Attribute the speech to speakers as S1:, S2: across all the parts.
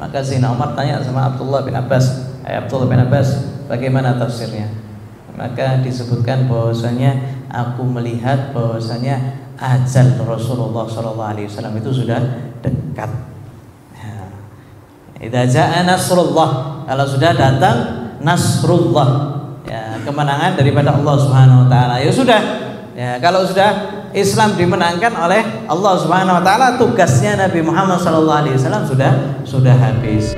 S1: Maka Sayyidina Umar tanya sama Abdullah bin Abbas, Abdullah bin Abbas, bagaimana tafsirnya? Maka disebutkan bahwasanya aku melihat bahwasanya ajal Rasulullah SAW itu sudah dekat. Idza jaa nasrullah, kalau sudah datang nasrullah, ya, kemenangan daripada Allah Subhanahu wa taala. Ya sudah. Ya, kalau sudah Islam dimenangkan oleh Allah Subhanahu wa taala, tugasnya Nabi Muhammad SAW sudah habis.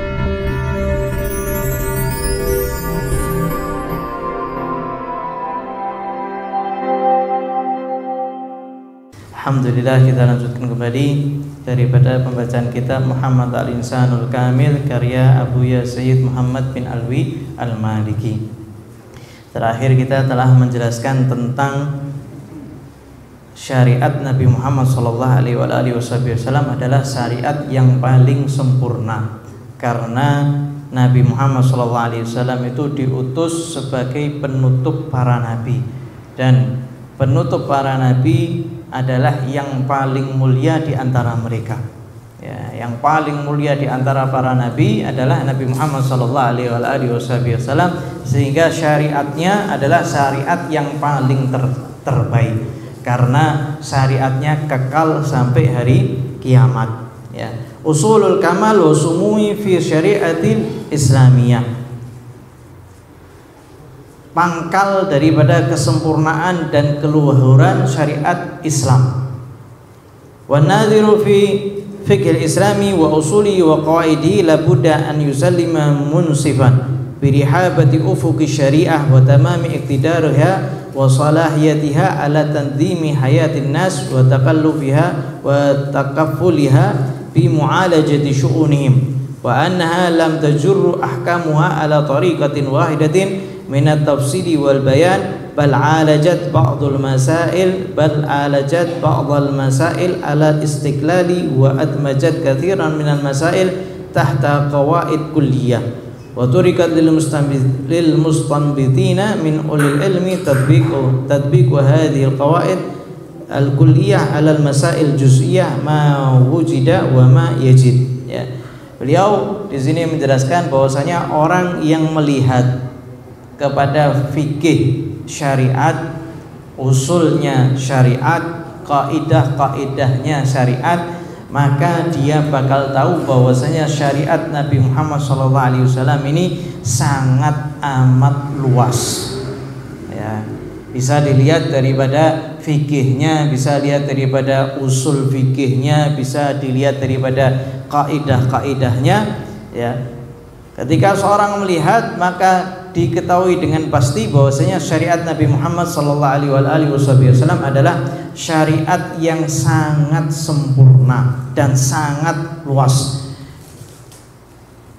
S1: Alhamdulillah, kita lanjutkan kembali daripada pembacaan kitab Muhammad al-Insanul Kamil karya Abu Yazid Muhammad bin Alwi al-Maliki. Terakhir kita telah menjelaskan tentang syariat Nabi Muhammad SAW adalah syariat yang paling sempurna, karena Nabi Muhammad SAW itu diutus sebagai penutup para nabi, dan penutup para nabi adalah yang paling mulia di antara mereka. Ya, yang paling mulia di antara para nabi adalah Nabi Muhammad SAW, sehingga syariatnya adalah syariat yang paling terbaik, karena syariatnya kekal sampai hari kiamat. Ya. Usulul kamal wa sumui fi syariatil islamiyah, pangkal daripada kesempurnaan dan keluhuran syariat Islam. Wa nadhiru fi fiqh islami wa usuli wa qawaidi la budda an yusallima munsifan bi rihabati ufuqi syariah wa tamami iqtidariha wa salahiyatiha ala tanzimi hayatin nas wa taqallubiha wa takaffuliha bi mu'alajati syu'unihim, wa annaha lam tajurru ahkamuha ala tariqatin wahidatin min at-tafsili wal bayan, bal alajat ba'dul masail ala istiqlali wa admajat katsiran min al-masail tahta qawaid kulliyah, wa turikat lil mustanbitina min ulil ilmi tadbiqu hadhihi al-qawaid al-kulliyah ala al-masail juz'iyah ma wujida wa ma yajid. Ya. Beliau di sini menjelaskan bahwasanya orang yang melihat kepada fikih syariat, usulnya syariat, kaidah-kaidahnya syariat, maka dia bakal tahu bahwasanya syariat Nabi Muhammad SAW ini sangat amat luas. Ya, bisa dilihat daripada fikihnya, bisa dilihat daripada usul fikihnya, bisa dilihat daripada kaidah-kaidahnya. Ya, ketika seorang melihat, maka diketahui dengan pasti bahwasanya syariat Nabi Muhammad SAW adalah syariat yang sangat sempurna dan sangat luas.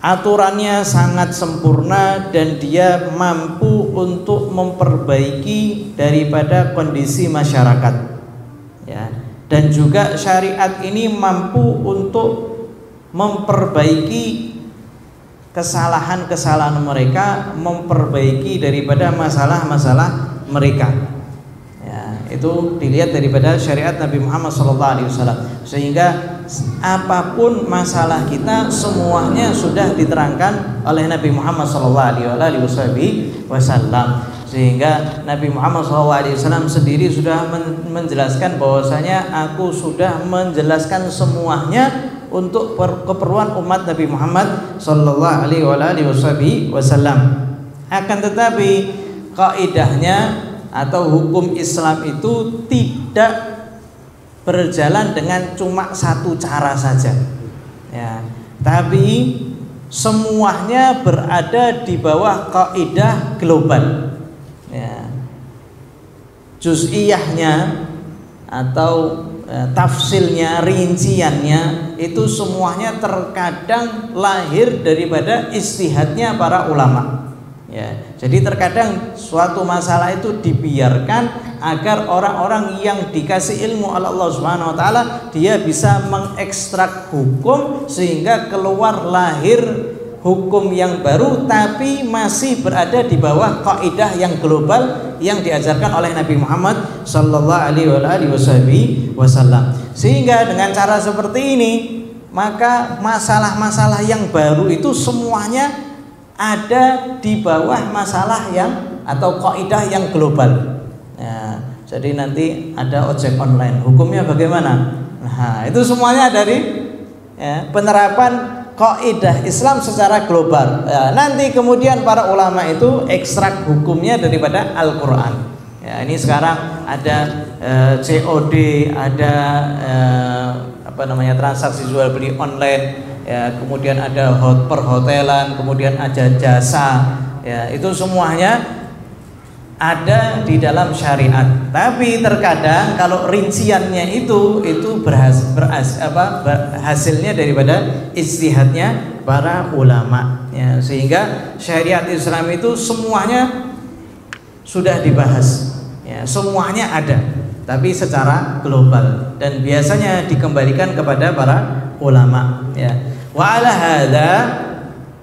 S1: Aturannya sangat sempurna dan dia mampu untuk memperbaiki daripada kondisi masyarakat. Ya. Dan juga syariat ini mampu untuk memperbaiki kesalahan-kesalahan mereka, memperbaiki daripada masalah-masalah mereka. Ya, itu dilihat daripada syariat Nabi Muhammad SAW. Sehingga apapun masalah kita, semuanya sudah diterangkan oleh Nabi Muhammad SAW. Sehingga Nabi Muhammad SAW sendiri sudah menjelaskan bahwasanya aku sudah menjelaskan semuanya untuk keperluan umat Nabi Muhammad sallallahu alaihi wasallam. Akan tetapi kaidahnya atau hukum Islam itu tidak berjalan dengan cuma satu cara saja. Ya, tapi semuanya berada di bawah kaidah global. Ya. Juz'iyahnya atau tafsilnya, rinciannya itu semuanya terkadang lahir daripada ijtihadnya para ulama. Ya, jadi terkadang suatu masalah itu dibiarkan agar orang-orang yang dikasih ilmu oleh Allah Subhanahu wa taala dia bisa mengekstrak hukum sehingga keluar lahir hukum yang baru, tapi masih berada di bawah kaidah yang global yang diajarkan oleh Nabi Muhammad sallallahu alaihi wasallam. Sehingga dengan cara seperti ini, maka masalah-masalah yang baru itu semuanya ada di bawah masalah yang atau kaidah yang global. Ya, jadi nanti ada ojek online, hukumnya bagaimana? Nah, itu semuanya dari penerapan kaidah Islam secara global. Ya, nanti kemudian para ulama itu ekstrak hukumnya daripada Al-Quran. Ya, ini sekarang ada COD, ada transaksi jual beli online, ya, kemudian ada perhotelan, kemudian ada jasa, ya, itu semuanya ada di dalam syariat. Tapi terkadang kalau rinciannya itu hasilnya daripada ijtihadnya para ulama, ya, sehingga syariat Islam itu semuanya sudah dibahas, ya, semuanya ada, tapi secara global dan biasanya dikembalikan kepada para ulama, ya. Wa ala hadza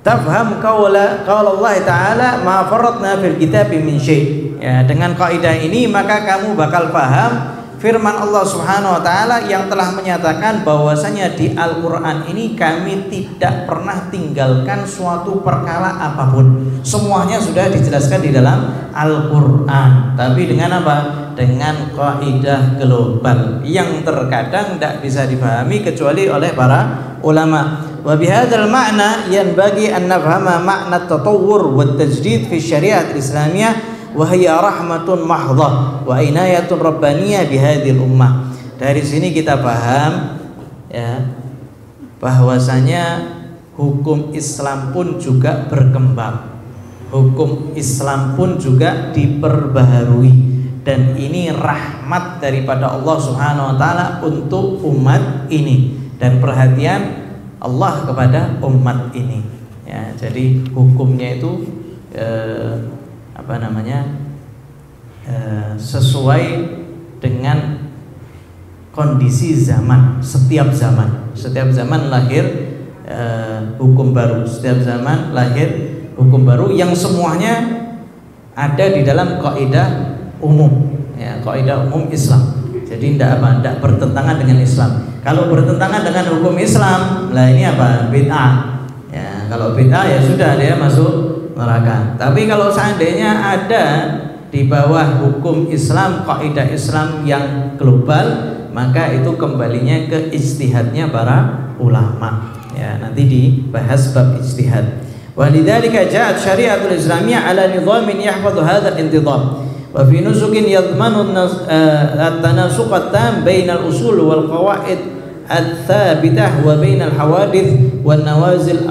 S1: tafham qaula Allah taala ma faratna fil kitab min syai'. Ya, dengan kaidah ini maka kamu bakal paham firman Allah Subhanahu wa taala yang telah menyatakan bahwasanya di Al-Qur'an ini kami tidak pernah tinggalkan suatu perkara apapun. Semuanya sudah dijelaskan di dalam Al-Qur'an. Tapi dengan apa? Dengan kaidah global yang terkadang tidak bisa dipahami kecuali oleh para ulama. Wa bihadzal ma'na yanbaghi an nafhama ma'na at-tatawwur wat tajdid fi syariat al-islamiyah wa hiya rahmatun mahdhah wa inayatun rabbaniyah bihadhil ummah. Dari sini kita paham, ya, bahwasanya hukum Islam pun juga berkembang. Hukum Islam pun juga diperbaharui dan ini rahmat daripada Allah Subhanahu wa taala untuk umat ini dan perhatian Allah kepada umat ini, ya. Jadi hukumnya itu sesuai dengan kondisi zaman. Setiap zaman lahir hukum baru, setiap zaman lahir hukum baru yang semuanya ada di dalam kaidah umum, ya, kaidah umum Islam. Jadi tidak bertentangan dengan Islam. Kalau bertentangan dengan hukum Islam, lah ini apa? Bid'ah. Ya, kalau bid'ah ya sudah dia masuk neraka. Tapi kalau seandainya ada di bawah hukum Islam, kaidah Islam yang global, maka itu kembalinya ke ijtihadnya para ulama. Ya, nanti dibahas bab ijtihad. Walidzalika ja'at syariatul islamiyah ala nidhamin yahfadhu hadzal intidham. Wa fi nusukin yadmanu at-tanasuq at-tam bainal usul wal qawaid al-thabitah wa bainal hawadith wan nawazil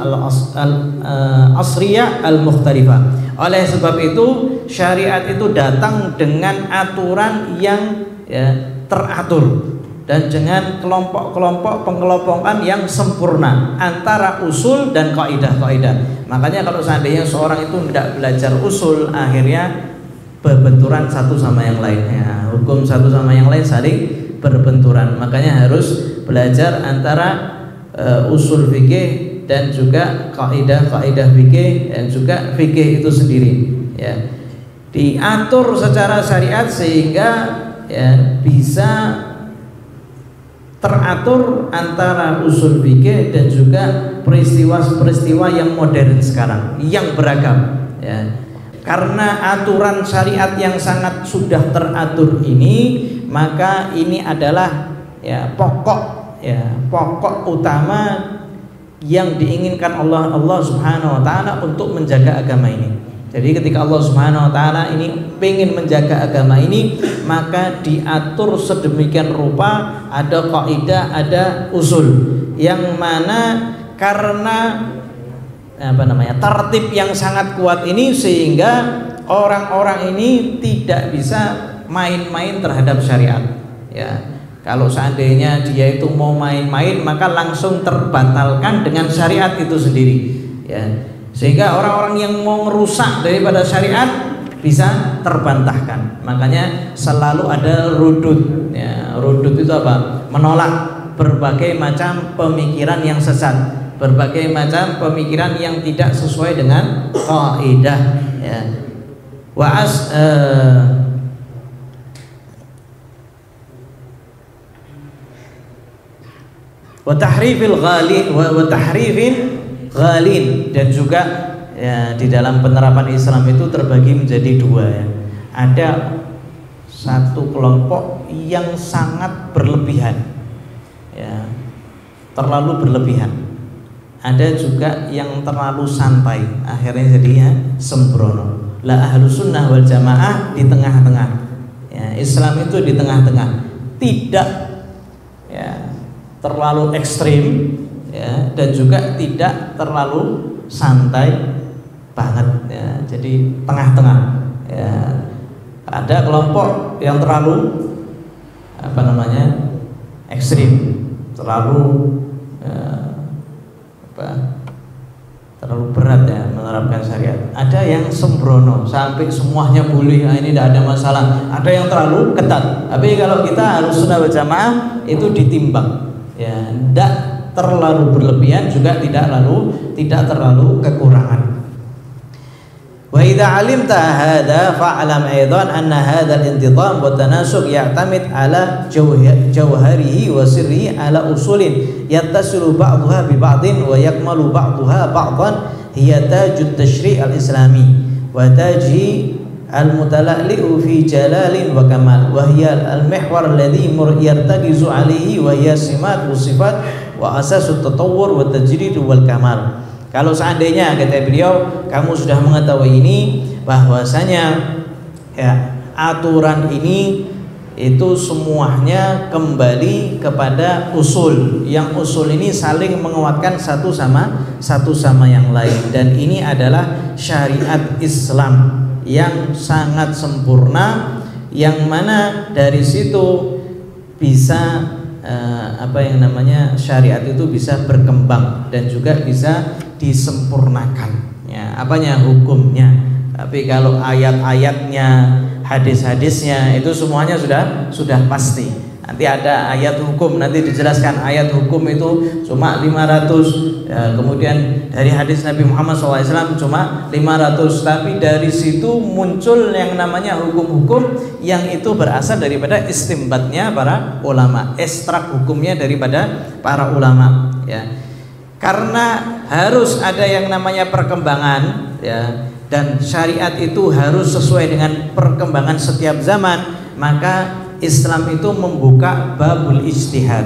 S1: al-asriyah al-mukhtalifah. Oleh sebab itu syariat itu datang dengan aturan yang, ya, teratur dan dengan kelompok-kelompok pengelompokan yang sempurna antara usul dan kaidah-kaidah. Makanya kalau seandainya seorang itu tidak belajar usul, akhirnya berbenturan satu sama yang lainnya. Hukum satu sama yang lain saling berbenturan. Makanya harus belajar antara usul fikih dan juga kaidah-kaidah fikih dan juga fikih itu sendiri, ya. Diatur secara syariat sehingga, ya, bisa teratur antara usul fikih dan juga peristiwa-peristiwa yang modern sekarang yang beragam, ya. Karena aturan syariat yang sangat sudah teratur ini, maka ini adalah, ya, pokok utama yang diinginkan Allah Subhanahu wa taala untuk menjaga agama ini. Jadi ketika Allah Subhanahu wa taala ini ingin menjaga agama ini, maka diatur sedemikian rupa, ada kaidah, ada usul, yang mana karena tertib yang sangat kuat ini sehingga orang-orang ini tidak bisa main-main terhadap syariat, ya. Kalau seandainya dia itu mau main-main, maka langsung terbatalkan dengan syariat itu sendiri, ya. Sehingga orang-orang yang mau merusak daripada syariat bisa terbantahkan. Makanya selalu ada rudud, ya. Rudud itu apa? Menolak berbagai macam pemikiran yang sesat, berbagai macam pemikiran yang tidak sesuai dengan kaidah, ya. wa tahrifil ghalin, dan juga ya, di dalam penerapan Islam itu terbagi menjadi dua ya. Ada satu kelompok yang sangat berlebihan ya, terlalu berlebihan. Ada juga yang terlalu santai, akhirnya jadinya sembrono. La ahlus sunnah wal jamaah di tengah-tengah ya, Islam itu di tengah-tengah, tidak ya terlalu ekstrim ya, dan juga tidak terlalu santai banget ya, jadi tengah-tengah ya. Ada kelompok yang terlalu ekstrim, terlalu terlalu berat ya menerapkan syariat. Ada yang sembrono sampai semuanya boleh, ini tidak ada masalah. Ada yang terlalu ketat. Tapi kalau kita harus sunnah wal jamaah itu ditimbang ya, tidak terlalu berlebihan juga tidak terlalu kekurangan. Wa idza 'alimta hadza fa'lam aidan anna hadha al-intizam wa tanasuq ya'tamid ala jawharihi wa sirrihi ala usulin yattasilu ba'daha bi ba'din wa yakmalu ba'daha ba'dan hiya tajut tashri' al-islami wa tajhi al-mutala'li'u fi jalalin wa kamal wa hiya al-mihwar alladhi yartakizu alayhi wa hiya simat wa sifat wa asasut tatawwur wa tajrid wal kamal. Kalau seandainya, kata beliau, kamu sudah mengetahui ini, bahwasanya ya, aturan ini itu semuanya kembali kepada usul, yang usul ini saling menguatkan satu sama yang lain, dan ini adalah syariat Islam yang sangat sempurna, yang mana dari situ bisa syariat itu bisa berkembang dan juga bisa disempurnakan ya, hukumnya. Tapi kalau ayat-ayatnya, hadis-hadisnya itu semuanya sudah pasti. Nanti ada ayat hukum, nanti dijelaskan ayat hukum itu cuma 500 ya, kemudian dari hadis Nabi Muhammad SAW cuma 500, tapi dari situ muncul yang namanya hukum-hukum yang itu berasal daripada istimbatnya para ulama, ekstrak hukumnya daripada para ulama ya. Karena harus ada yang namanya perkembangan ya, dan syariat itu harus sesuai dengan perkembangan setiap zaman, maka Islam itu membuka babul ijtihad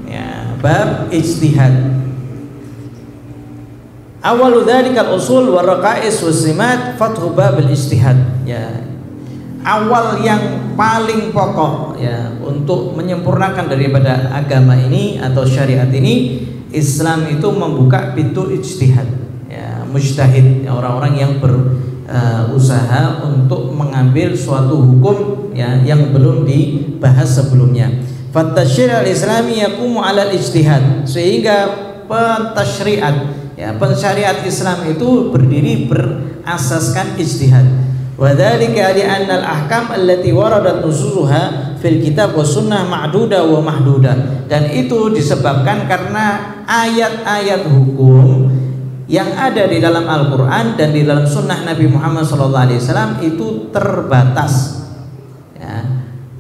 S1: ya, bab ijtihad. Awalu dzalikal usul wa raqais wasimat fathu babul ijtihad ya. Awal yang paling pokok ya untuk menyempurnakan daripada agama ini atau syariat ini, Islam itu membuka pintu ijtihad ya, mujtahid ya, orang-orang yang berusaha untuk mengambil suatu hukum ya, yang belum dibahas sebelumnya. Fatasy' al-islami yaqumu 'ala al-ijtihad, sehingga pentasyri'at ya, pensyariat Islam itu berdiri berasaskan ijtihad. Wa dzalika li anna al-ahkam allati waradat nususuha fil kitab wa sunnah ma'duda wa mahduda, dan itu disebabkan karena ayat-ayat hukum yang ada di dalam Al-Quran dan di dalam sunnah Nabi Muhammad SAW itu terbatas ya.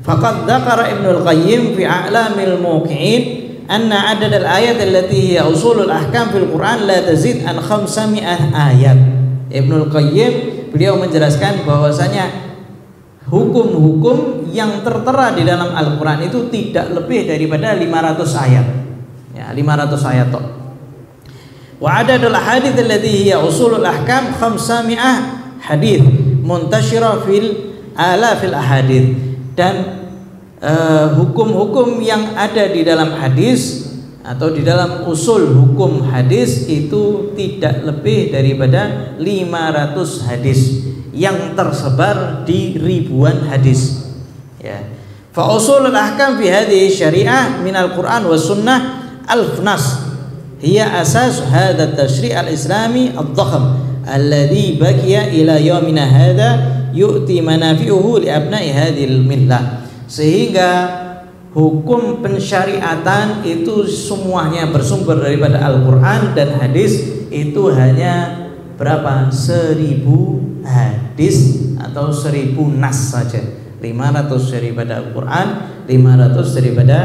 S1: Faqad dzakara Ibnul Qayyim fi A'lamil Muwaqqi'in anna adad al-ayat allati hiya usulul ahkam fil Quran la tazid an 500 ayat. Ibnul Qayyim beliau menjelaskan bahwasanya hukum-hukum yang tertera di dalam Al-Quran itu tidak lebih daripada 500 ayat ya, 500 ayat toh. Wa adadul hadits allati hiya usulul ahkam 500 hadits muntasyirah fil alafil ahadits, dan hukum-hukum yang ada di dalam hadis atau di dalam usul hukum hadis itu tidak lebih daripada 500 hadis yang tersebar di ribuan hadis ya. Fa usulul ahkam fi hadhihi syariah min al-Qur'an was sunnah alf nas hiya asas hadha at-tashri' al-islami ad-dhakham alladhi baqiya ila yawmina hadha yu'ti manafi'uhu li abna'i hadhihi al-millah. Sehingga hukum pensyariatan itu semuanya bersumber daripada Al-Quran dan hadis, itu hanya berapa? 1000 hadis atau 1000 nas saja. 500 daripada Al-Quran, 500 daripada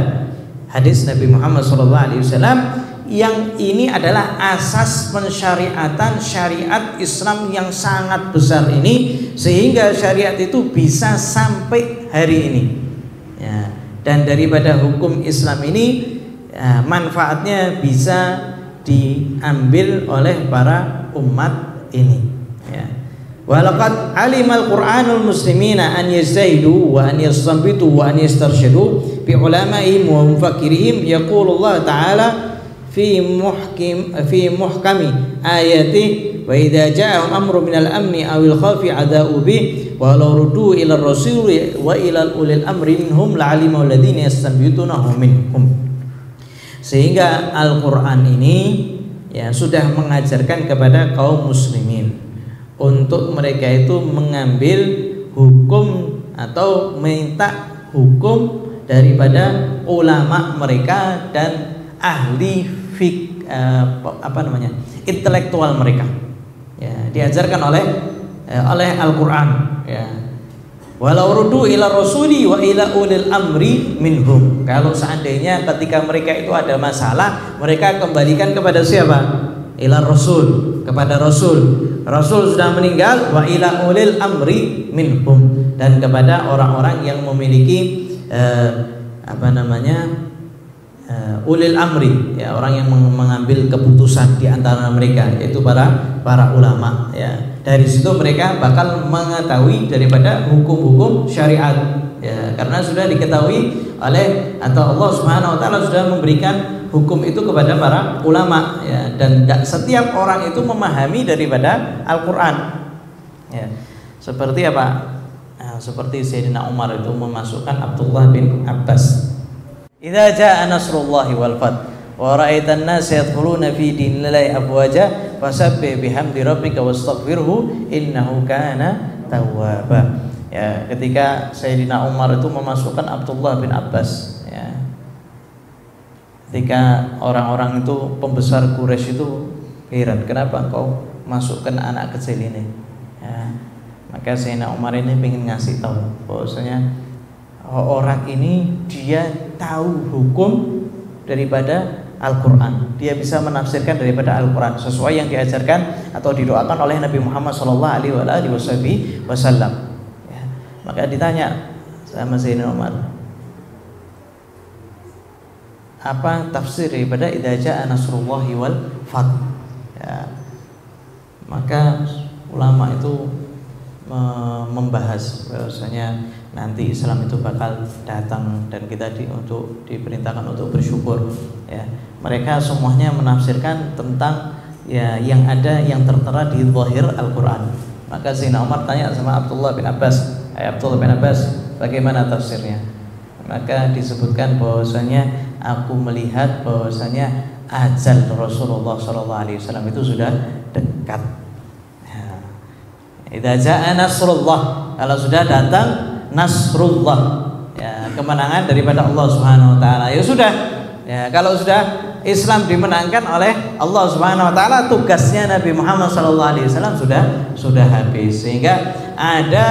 S1: hadis Nabi Muhammad SAW, yang ini adalah asas pensyariatan syariat Islam yang sangat besar ini, sehingga syariat itu bisa sampai hari ini ya. Dan daripada hukum Islam ini manfaatnya bisa diambil oleh para umat ini ya. Walaqad alimal Qur'anul muslimina an yazaidu wa an yastanbitu wa an yastarshidu bi ulama'ihim wa mufakkirihim. Yaqulullah ta'ala fi muhkami ayati wa idza ja'ahum amru minal amni awil khafi ada'u bih wa law ruddu ila ar-rasul wa ila ulil amri minhum la'alimu alladhina yastanbitunahu minhum. Sehingga Al-Qur'an ini ya sudah mengajarkan kepada kaum muslimin untuk mereka itu mengambil hukum atau minta hukum daripada ulama mereka dan ahli intelektual mereka ya, diajarkan oleh Al-Qur'an ya. Walau ruddu ila rasuli wa ila ulil amri minhum. Kalau seandainya ketika mereka itu ada masalah, mereka kembalikan kepada siapa? Ila rasul, kepada rasul. Rasul sudah meninggal, wa ila ulil amri minhum, dan kepada orang-orang yang memiliki ulil amri ya, orang yang mengambil keputusan di antara mereka, yaitu para ulama ya. Dari situ mereka bakal mengetahui daripada hukum-hukum syariat ya, karena sudah diketahui oleh atau Allah Subhanahu wa taala sudah memberikan hukum itu kepada para ulama ya, dan setiap orang itu memahami daripada Al-Qur'an ya. Seperti apa? Nah, seperti Sayyidina Umar itu memasukkan Abdullah bin Abbas. Idza jaa nasrullahi wal fath wa ra'aitan nas yadkhuluna fi dinillahi afwaja fasabbih bihamdi rabbika wastaghfirhu innahu kana tawwaba. Ya, ketika Sayyidina Umar itu memasukkan Abdullah bin Abbas ya. Ketika orang-orang itu pembesar Quraisy itu heran, kenapa engkau masukkan anak kecil ini ya. Maka Sayyidina Umar ini ingin ngasih tahu bahwasanya orang ini dia tahu hukum daripada Al-Quran, dia bisa menafsirkan daripada Al-Quran sesuai yang diajarkan atau didoakan oleh Nabi Muhammad SAW ya. Maka ditanya sama Sayyidina Umar, apa tafsir daripada idza jaa nasrullahi wal fath ya. Maka ulama itu membahas bahwasanya nanti Islam itu bakal datang dan kita diperintahkan untuk bersyukur ya. Mereka semuanya menafsirkan tentang ya yang ada, yang tertera di zahir Al-Quran. Maka Sayyidina Umar tanya sama Abdullah bin Abbas, Abdullah bin Abbas, bagaimana tafsirnya? Maka disebutkan bahwasanya aku melihat bahwasanya ajal Rasulullah SAW itu sudah dekat. Idza jaa nasrullah, kalau sudah datang nasrullah ya, kemenangan daripada Allah Subhanahu wa taala, ya sudah ya. Kalau sudah Islam dimenangkan oleh Allah Subhanahu wa taala, tugasnya Nabi Muhammad SAW sudah habis. Sehingga ada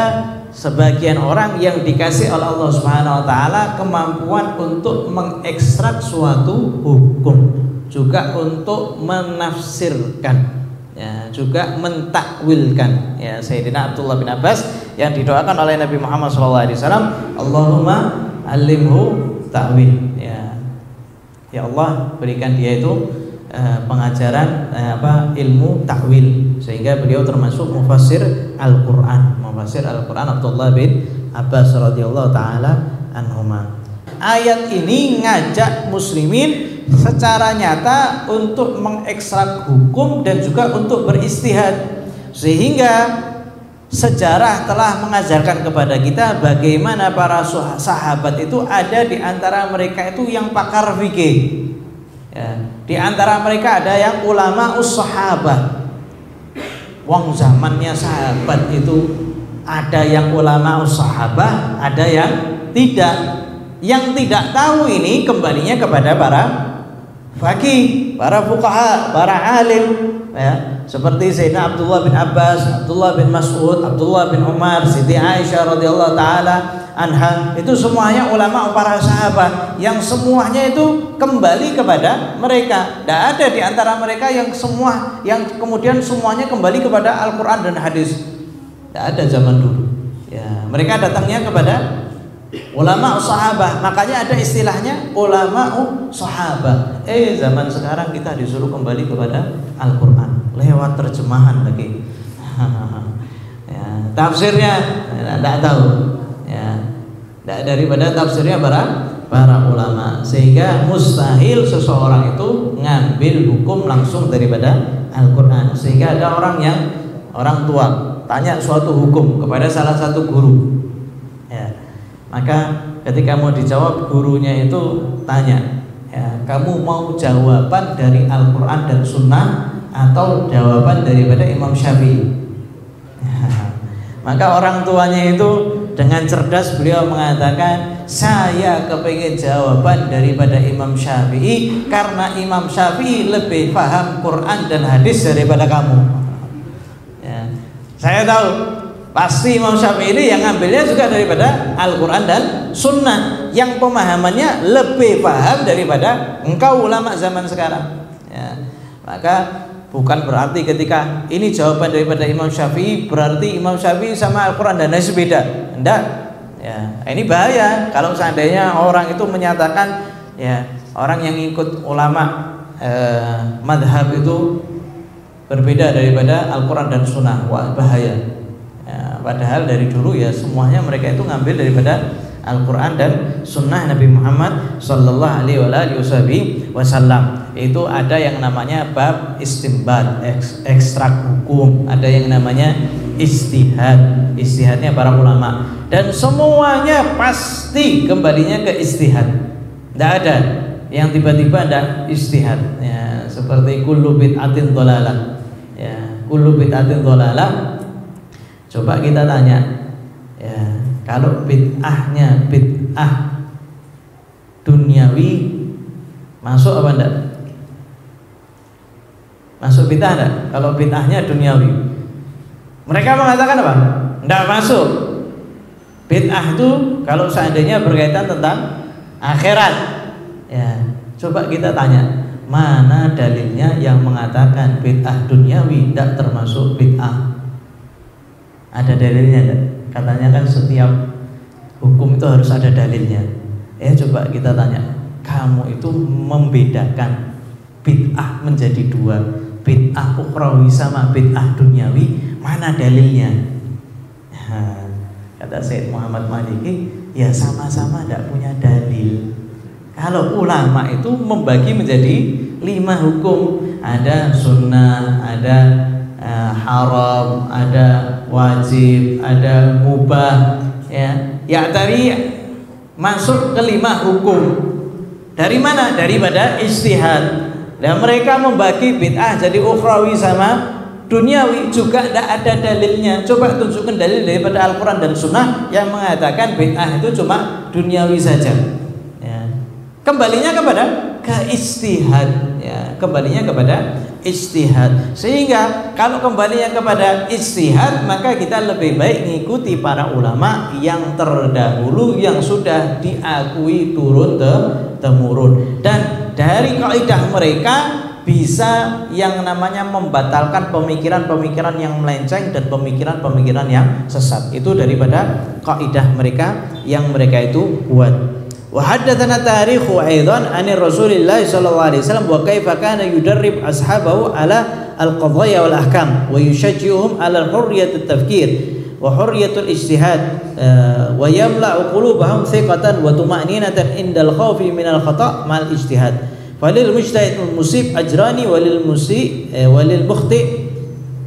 S1: sebagian orang yang dikasih oleh Allah Subhanahu wa taala kemampuan untuk mengekstrak suatu hukum, juga untuk menafsirkan ya, juga mentakwilkan ya. Sayyidina Abdullah bin Abbas yang didoakan oleh Nabi Muhammad SAW, Allahumma alimhu ta'wil ya. Ya Allah, berikan dia itu pengajaran ilmu takwil, sehingga beliau termasuk mufassir Al-Quran. Mufassir Al-Quran Abdullah bin Abbas radhiyallahu taala anhuma. Ayat ini ngajak muslimin secara nyata untuk mengekstrak hukum dan juga untuk beristihad, sehingga sejarah telah mengajarkan kepada kita bagaimana para sahabat itu ada di antara mereka itu yang pakar fikih ya. Di antara mereka ada yang ulama us-sahabah. Wong zamannya sahabat itu ada yang ulama us-sahabah, ada yang tidak. Yang tidak tahu ini kembalinya kepada para faqih, para fuqaha, para alim ya. Seperti Sayyidina Abdullah bin Abbas, Abdullah bin Mas'ud, Abdullah bin Umar, Siti Aisyah radhiyallahu taala anha, itu semuanya ulama para sahabat yang semuanya itu kembali kepada mereka. Tidak ada di antara mereka yang kemudian semuanya kembali kepada Al-Quran dan hadis. Tidak ada zaman dulu. Ya, mereka datangnya kepada ulama sahabat. Makanya ada istilahnya ulama sahabat. Zaman sekarang kita disuruh kembali kepada Al-Quran lewat terjemahan lagi. Ya, tafsirnya tidak tahu. Ya, daripada tafsirnya para ulama, sehingga mustahil seseorang itu ngambil hukum langsung daripada Al-Quran. Sehingga ada orang tua tanya suatu hukum kepada salah satu guru, ya, maka ketika mau dijawab, gurunya itu tanya, ya, kamu mau jawaban dari Al-Quran dan Sunnah atau jawaban daripada Imam Syafi'i? Maka orang tuanya itu dengan cerdas beliau mengatakan, saya kepingin jawaban daripada Imam Syafi'i karena Imam Syafi'i lebih paham Quran dan hadis daripada kamu. Ya, saya tahu pasti Imam Syafi'i ini yang ngambilnya juga daripada Al-Quran dan Sunnah, yang pemahamannya lebih paham daripada engkau ulama zaman sekarang. Ya, maka bukan berarti ketika ini jawaban daripada Imam Syafi'i berarti Imam Syafi'i sama Al-Quran dan hadis beda. Tidak. Ya, ini bahaya kalau seandainya orang itu menyatakan, ya, orang yang ikut ulama madhab itu berbeda daripada Al-Quran dan Sunnah. Wah, bahaya. Ya, padahal dari dulu ya semuanya mereka itu ngambil daripada Al-Quran dan Sunnah Nabi Muhammad Sallallahu Alaihi Wasallam. Itu ada yang namanya bab istinbat, ekstrak hukum, ada yang namanya istihad, istihadnya para ulama, dan semuanya pasti kembalinya ke istihad. Tidak ada yang tiba-tiba ada istihad, ya, seperti kullu bid'atin dhalalah, ya, kullu bid'atin dhalalah. Coba kita tanya, ya, kalau bid'ahnya bid'ah duniawi masuk apa enggak? Masuk bid'ah enggak? Kalau bid'ahnya duniawi, mereka mengatakan apa? Enggak masuk. Bid'ah itu kalau seandainya berkaitan tentang akhirat, ya, coba kita tanya, mana dalilnya yang mengatakan bid'ah duniawi tidak termasuk bid'ah? Ada dalilnya enggak? Katanya kan setiap hukum itu harus ada dalilnya. Coba kita tanya, kamu itu membedakan bid'ah menjadi dua, bid'ah ukhrawi sama bid'ah duniawi, mana dalilnya? Kata Syed Muhammad Maliki, ya sama-sama tidak punya dalil. Kalau ulama itu membagi menjadi 5 hukum, ada sunnah, ada haram, ada wajib, ada mubah, ya tadi masuk ke 5 hukum. Dari mana? Daripada istihad. Dan mereka membagi bid'ah jadi ukhrawi sama duniawi, juga tidak ada dalilnya. Coba tunjukkan dalil daripada Al-Quran dan Sunnah yang mengatakan bid'ah itu cuma duniawi saja. Ya. Kembalinya kepada istihad, ya, kembalinya kepada istihad. Sehingga kalau kembalinya kepada istihad, maka kita lebih baik mengikuti para ulama yang terdahulu yang sudah diakui turun temurun. Dan dari kaidah mereka bisa yang namanya membatalkan pemikiran-pemikiran yang melenceng dan pemikiran-pemikiran yang sesat. Itu daripada kaidah mereka yang mereka itu buat. Wa haddatsana tarikhu aidan anir Rasulillah sallallahu alaihi wasallam wa kaifa kana yudarrib ashabahu ala al-qadaya wal ahkam wa yushajji'uhum ala hurriyat at-tafkir wa hurriyat al-ijtihad wa yamla'u qulubahum thiqatan wa tuma'ninatan indal khawfi min al-khata' ma'al ijtihad. Falil mujtahid musib ajrani walil mukhti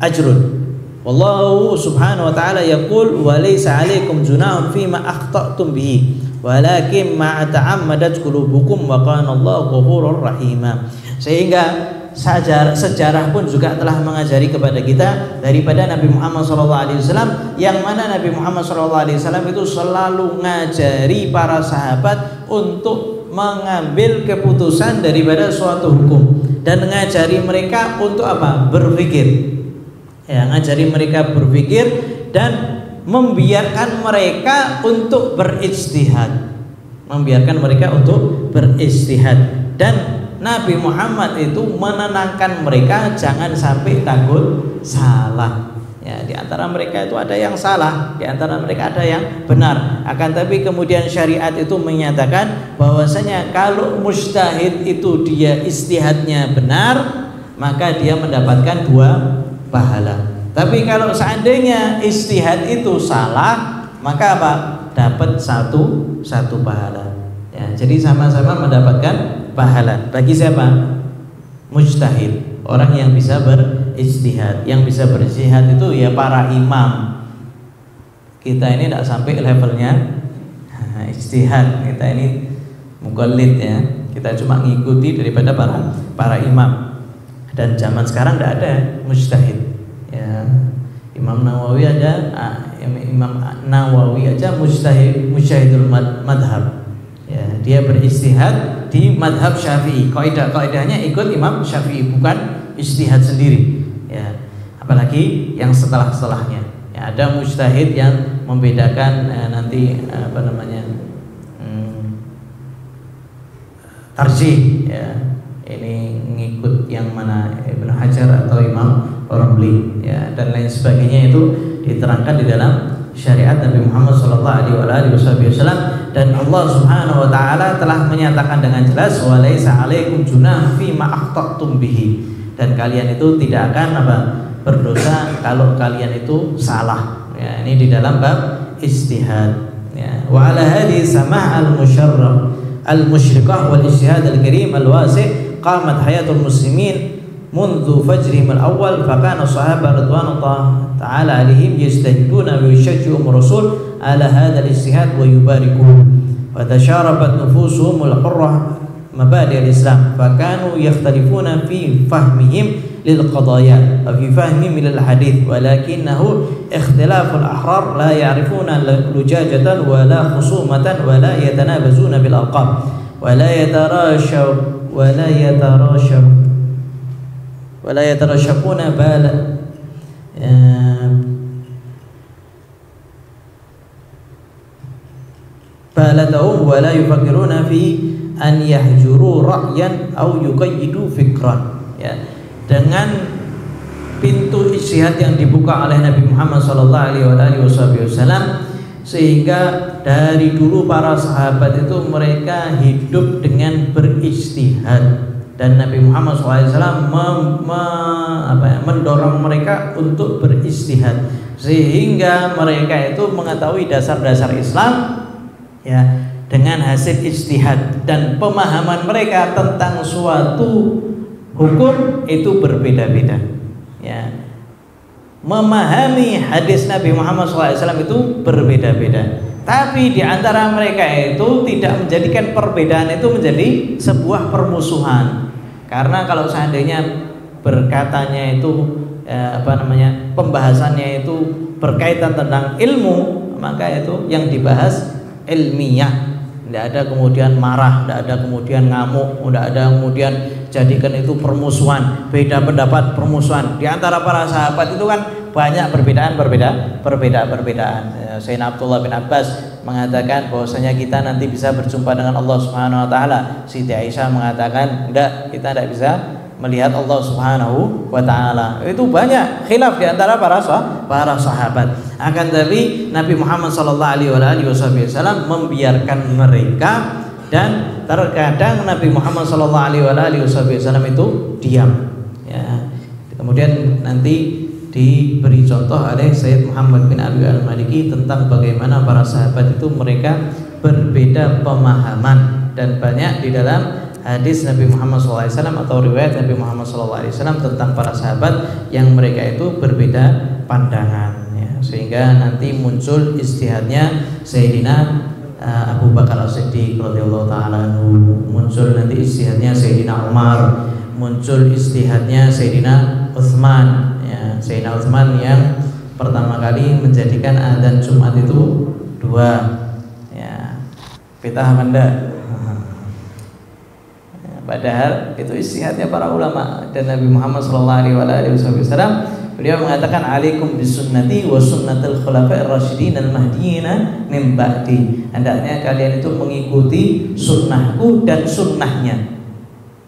S1: ajrun. Wallahu subhanahu wa ta'ala yaqul wa laysa 'alaikum junahun fima akhta'tum bihi walakin ma ta'ammadat qulubukum wa kana Allahu ghafurur rahima. Sehingga sejarah pun juga telah mengajari kepada kita daripada Nabi Muhammad SAW, yang mana Nabi Muhammad SAW itu selalu ngajari para sahabat untuk mengambil keputusan daripada suatu hukum dan ngajari mereka untuk apa? Berpikir. Ya, ngajari mereka berpikir dan membiarkan mereka untuk berijtihad, membiarkan mereka untuk berijtihad. Dan Nabi Muhammad itu menenangkan mereka jangan sampai takut salah. Ya, di antara mereka itu ada yang salah, di antara mereka ada yang benar. Akan tapi kemudian syariat itu menyatakan bahwasanya kalau mujtahid itu dia istihadnya benar, maka dia mendapatkan 2 pahala. Tapi kalau seandainya istihad itu salah, maka apa? Dapat satu pahala. Ya, jadi sama-sama mendapatkan pahala. Bagi siapa? Mujtahid, orang yang bisa berijtihad. Yang bisa berijtihad itu ya para imam. Kita ini tidak sampai levelnya ijtihad, kita ini muqallid ya. Kita cuma ngikuti daripada para imam. Dan zaman sekarang tidak ada mujtahid. Ya, Imam Nawawi aja mujtahidul madhab. Ya, dia berijtihad di madhab Syafi'i. Kaidahnya ikut Imam Syafi'i, bukan ijtihad sendiri. Ya, apalagi yang setelahnya. Ya, ada mujtahid yang membedakan nanti tarjih. Ya, ini ngikut yang mana Ibnu Hajar atau Imam Ramli, ya, dan lain sebagainya itu diterangkan di dalam syariat Nabi Muhammad SAW. Dan Allah Subhanahu wa taala telah menyatakan dengan jelas walaisa 'alaikum junah fi ma akhta'tum bihi, dan kalian itu tidak akan berdosa kalau kalian itu salah. Ya, ini di dalam bab ijtihad. Ya, wa 'ala hadhihi sama' al-musharraf al-musyrikah wal ijtihad al-karim al-wasi' qamat hayatul muslimin منذ فجرهم الأول فكان الصحابة رضوان الله تعالى عليهم يجتهدون ويشجعهم الرسول على هذا الاجتهاد ويباركوه وتشاربت نفوسهم الحرة مبادئ الإسلام فكانوا يختلفون في فهمهم للقضايا وفي فهمهم للحديث ولكنه اختلاف الأحرار لا يعرفون لجاجة ولا خصومة ولا يتنابزون بالألقاب ولا يترشقون بالتهم ولا يفكرون في أن يهجروا رأيا أو يقيدوا فكرا. Ya, dengan pintu ijtihad yang dibuka oleh Nabi Muhammad SAW, sehingga dari dulu para sahabat itu mereka hidup dengan berijtihad. Dan Nabi Muhammad SAW mendorong mereka untuk berijtihad, sehingga mereka itu mengetahui dasar-dasar Islam, ya, dengan hasil ijtihad. Dan pemahaman mereka tentang suatu hukum itu berbeda-beda. Ya, memahami hadis Nabi Muhammad SAW itu berbeda-beda. Tapi di antara mereka itu tidak menjadikan perbedaan itu menjadi sebuah permusuhan. Karena kalau seandainya berkatanya itu pembahasannya itu berkaitan tentang ilmu, maka itu yang dibahas ilmiah. Tidak ada kemudian marah, tidak ada kemudian ngamuk, tidak ada kemudian jadikan itu permusuhan, beda pendapat, permusuhan. Di antara para sahabat itu kan banyak perbedaan. Sayyidina Abdullah bin Abbas mengatakan bahwasanya kita nanti bisa berjumpa dengan Allah Subhanahu wa taala. Siti Aisyah mengatakan enggak, kita tidak bisa melihat Allah Subhanahu wa taala. Itu banyak khilaf di antara para sahabat. Akan tapi Nabi Muhammad sallallahu alaihi wasallam membiarkan mereka, dan terkadang Nabi Muhammad sallallahu alaihi wasallam itu diam. Ya. Kemudian nanti diberi contoh oleh Sayyid Muhammad bin Ali al-Maliki tentang bagaimana para sahabat itu mereka berbeda pemahaman, dan banyak di dalam hadis Nabi Muhammad SAW atau riwayat Nabi Muhammad SAW tentang para sahabat yang mereka itu berbeda pandangan, ya, sehingga nanti muncul ijtihadnya Sayyidina Abu Bakar As-Siddiq radhiyallahu ta'ala anhu, muncul nanti ijtihadnya Sayyidina Umar, muncul ijtihadnya Sayyidina Utsman. Sayyidina Utsman yang pertama kali menjadikan adzan Jumat itu 2. Ya, pitah menda. Padahal itu ijtihadnya para ulama, dan Nabi Muhammad SAW beliau mengatakan alaikum bisunnati wa sunnatul khulafa'ir rasyidin al-mahdiyyin min ba'di. Hendaknya kalian itu mengikuti sunnahku dan sunnahnya.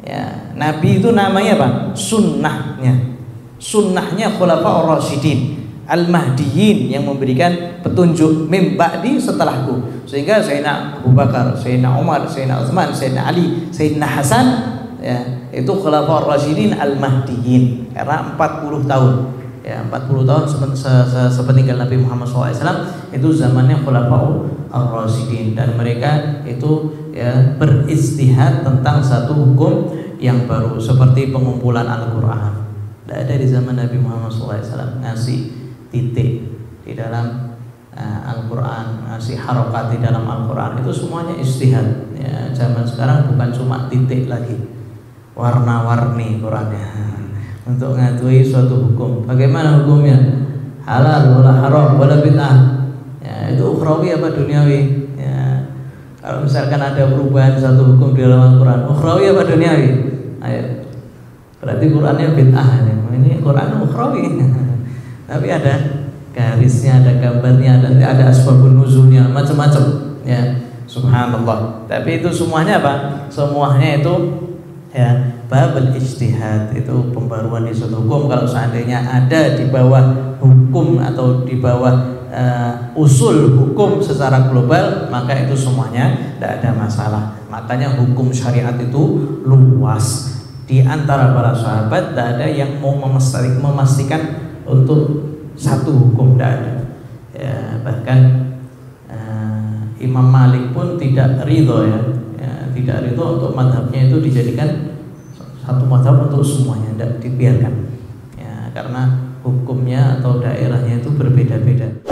S1: Ya, Nabi itu namanya apa? Sunnahnya. Sunnahnya khulafa'ur rasyidin al-mahdiyyin yang memberikan petunjuk min ba'di setelahku. Sehingga Sayyidina Abu Bakar, Sayyidina Umar, Sayyidina Utsman, Sayyidina Ali, Sayyidina Hasan, ya, itu khulafa'ur rasyidin al-mahdiyyin karena 40 tahun. Ya, 40 tahun sepeninggal Nabi Muhammad SAW itu zamannya khulafa'ur rasyidin, dan mereka itu ya beristihad tentang satu hukum yang baru seperti pengumpulan Al-Qur'an. Tidak ada di zaman Nabi Muhammad SAW ngasih titik di dalam Al-Quran, ngasih harokat di dalam Al-Quran, itu semuanya istihad. Ya, zaman sekarang bukan cuma titik lagi, warna-warni Qurannya untuk ngatui suatu hukum. Bagaimana hukumnya? Halal, wala haram, wala bid'ah. Ya, itu ukhrawi apa duniawi? Ya, kalau misalkan ada perubahan satu hukum di dalam Al-Quran, ukhrawi apa duniawi? Ayo, berarti Qurannya bid'ah. Ini Quran ukhrawi. Tapi ada garisnya, ada gambarnya, ada asbabun nuzulnya, macam-macam. Ya, subhanallah. Tapi itu semuanya apa? Semuanya itu ya babul ijtihad, itu pembaruan di suatu hukum. Kalau seandainya ada di bawah hukum atau di bawah usul hukum secara global, maka itu semuanya tidak ada masalah. Makanya hukum syariat itu luas. Di antara para sahabat tidak ada yang mau memastikan untuk satu hukum, tidak ada. Ya, bahkan Imam Malik pun tidak ridho ya, tidak ridho untuk madhabnya itu dijadikan satu madhab untuk semuanya, tidak dibiarkan. Ya, karena hukumnya atau daerahnya itu berbeda-beda.